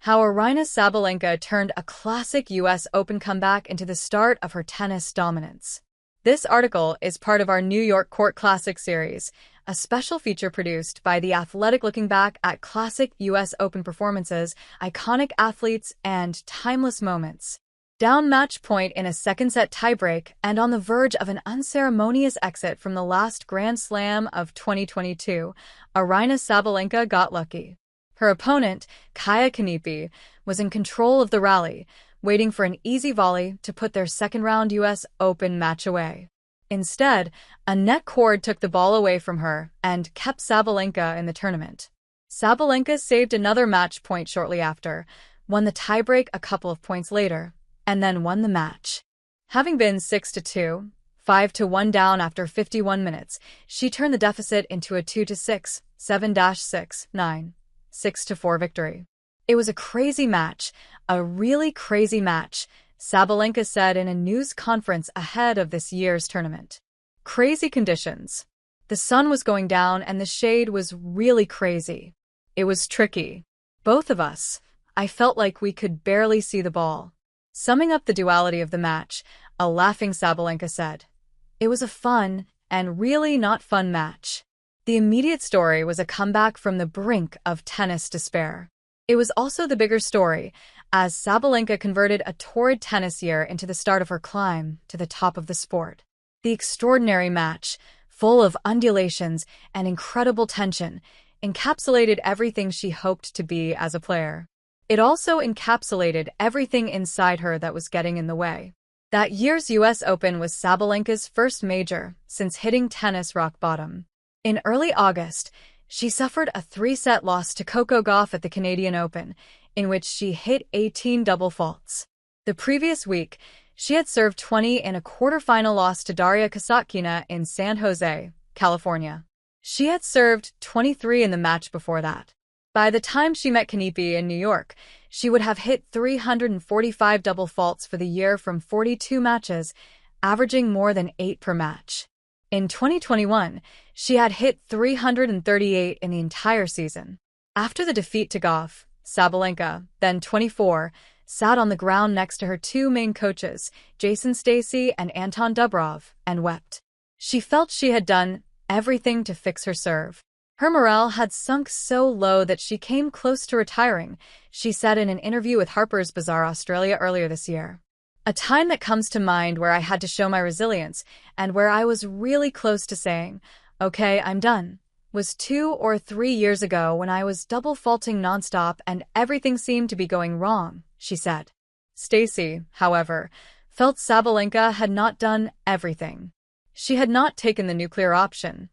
How Aryna Sabalenka turned a classic US Open comeback into the start of her tennis dominance. This article is part of our New York Court Classic series, a special feature produced by The Athletic looking back at classic US Open performances, iconic athletes, and timeless moments. Down match point in a second-set tiebreak and on the verge of an unceremonious exit from the last Grand Slam of 2022, Aryna Sabalenka got lucky. Her opponent, Kaia Kanepi, was in control of the rally, waiting for an easy volley to put their second-round US Open match away. Instead, a net cord took the ball away from her and kept Sabalenka in the tournament. Sabalenka saved another match point shortly after, won the tiebreak a couple of points later, and then won the match. Having been 6-2, 5-1 down after 51 minutes, she turned the deficit into a 2-6, 7-6, 9, 6-4 victory. It was a crazy match, a really crazy match, Sabalenka said in a news conference ahead of this year's tournament. Crazy conditions. The sun was going down and the shade was really crazy. It was tricky. Both of us. I felt like we could barely see the ball. Summing up the duality of the match, a laughing Sabalenka said, "It was a fun and really not fun match." The immediate story was a comeback from the brink of tennis despair. It was also the bigger story, as Sabalenka converted a torrid tennis year into the start of her climb to the top of the sport. The extraordinary match, full of undulations and incredible tension, encapsulated everything she hoped to be as a player. It also encapsulated everything inside her that was getting in the way. That year's US Open was Sabalenka's first major since hitting tennis rock bottom. In early August, she suffered a 3-set loss to Coco Gauff at the Canadian Open, in which she hit 18 double faults. The previous week, she had served 20 in a quarterfinal loss to Daria Kasatkina in San Jose, California. She had served 23 in the match before that. By the time she met Kanepi in New York, she would have hit 345 double faults for the year from 42 matches, averaging more than 8 per match. In 2021, she had hit 338 in the entire season. After the defeat to Gauff, Sabalenka, then 24, sat on the ground next to her two main coaches, Jason Stacey and Anton Dubrov, and wept. She felt she had done everything to fix her serve. Her morale had sunk so low that she came close to retiring, she said in an interview with Harper's Bazaar Australia earlier this year. "A time that comes to mind where I had to show my resilience and where I was really close to saying, okay, I'm done, was 2 or 3 years ago when I was double faulting nonstop and everything seemed to be going wrong," she said. Stacey, however, felt Sabalenka had not done everything. She had not taken the nuclear option,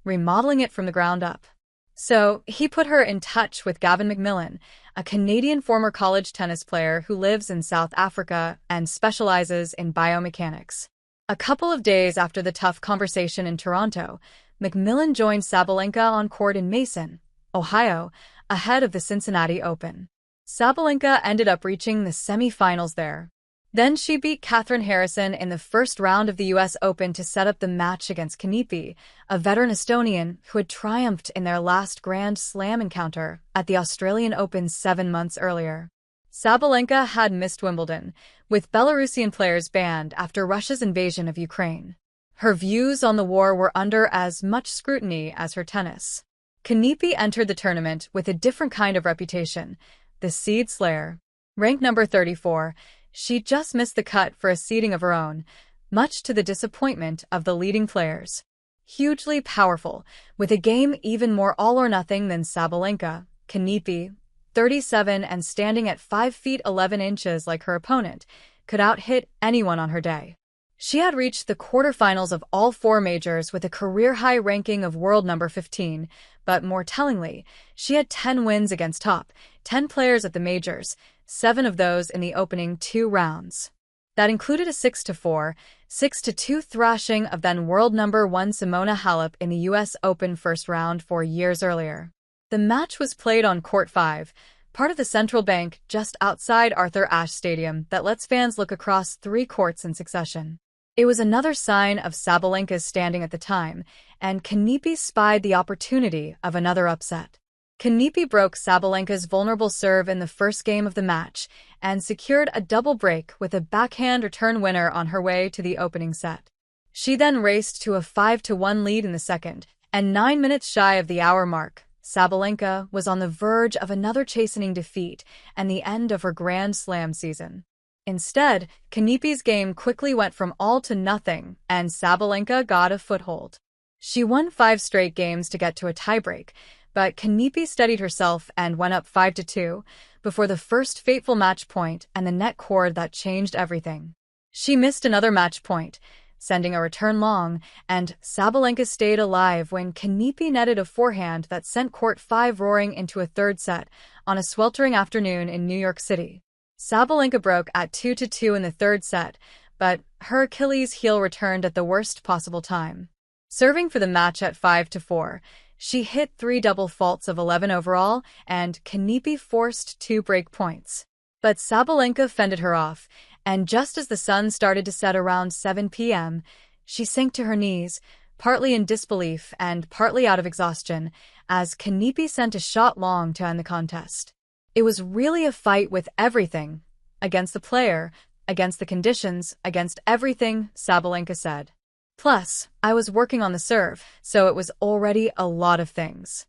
remodeling it from the ground up. So he put her in touch with Gavin McMillan, a Canadian former college tennis player who lives in South Africa and specializes in biomechanics. A couple of days after the tough conversation in Toronto, McMillan joined Sabalenka on court in Mason, Ohio, ahead of the Cincinnati Open. Sabalenka ended up reaching the semi-finals there. Then she beat Catherine Harrison in the first round of the US Open to set up the match against Kanepi, a veteran Estonian who had triumphed in their last Grand Slam encounter at the Australian Open 7 months earlier. Sabalenka had missed Wimbledon, with Belarusian players banned after Russia's invasion of Ukraine. Her views on the war were under as much scrutiny as her tennis. Kanepi entered the tournament with a different kind of reputation, the seed slayer. Ranked number 34, she just missed the cut for a seeding of her own, much to the disappointment of the leading players. Hugely powerful, with a game even more all-or-nothing than Sabalenka, Kanepi, 37 and standing at 5 feet 11 inches like her opponent, could out-hit anyone on her day. She had reached the quarterfinals of all 4 majors with a career-high ranking of world number 15, but more tellingly, she had 10 wins against top 10 players at the majors, 7 of those in the opening 2 rounds. That included a 6-4, 6-2 thrashing of then world number 1 Simona Halep in the US Open first round 4 years earlier. The match was played on Court 5, part of the central bank just outside Arthur Ashe Stadium that lets fans look across 3 courts in succession. It was another sign of Sabalenka's standing at the time, and Kanepi spied the opportunity of another upset. Kanepi broke Sabalenka's vulnerable serve in the first game of the match and secured a double break with a backhand return winner on her way to the opening set. She then raced to a 5-1 lead in the second, and 9 minutes shy of the hour mark, Sabalenka was on the verge of another chastening defeat and the end of her Grand Slam season. Instead, Kanepi's game quickly went from all to nothing, and Sabalenka got a foothold. She won 5 straight games to get to a tiebreak, but Kanepi steadied herself and went up 5-2 before the first fateful match point and the net cord that changed everything. She missed another match point, sending a return long, and Sabalenka stayed alive when Kanepi netted a forehand that sent court 5 roaring into a third set on a sweltering afternoon in New York City. Sabalenka broke at 2-2 in the third set, but her Achilles heel returned at the worst possible time. Serving for the match at 5-4, she hit 3 double faults of 11 overall, and Kanepi forced 2 break points. But Sabalenka fended her off, and just as the sun started to set around 7 p.m., she sank to her knees, partly in disbelief and partly out of exhaustion, as Kanepi sent a shot long to end the contest. It was really a fight with everything. Against the player, against the conditions, against everything, Sabalenka said. Plus, I was working on the serve, so it was already a lot of things.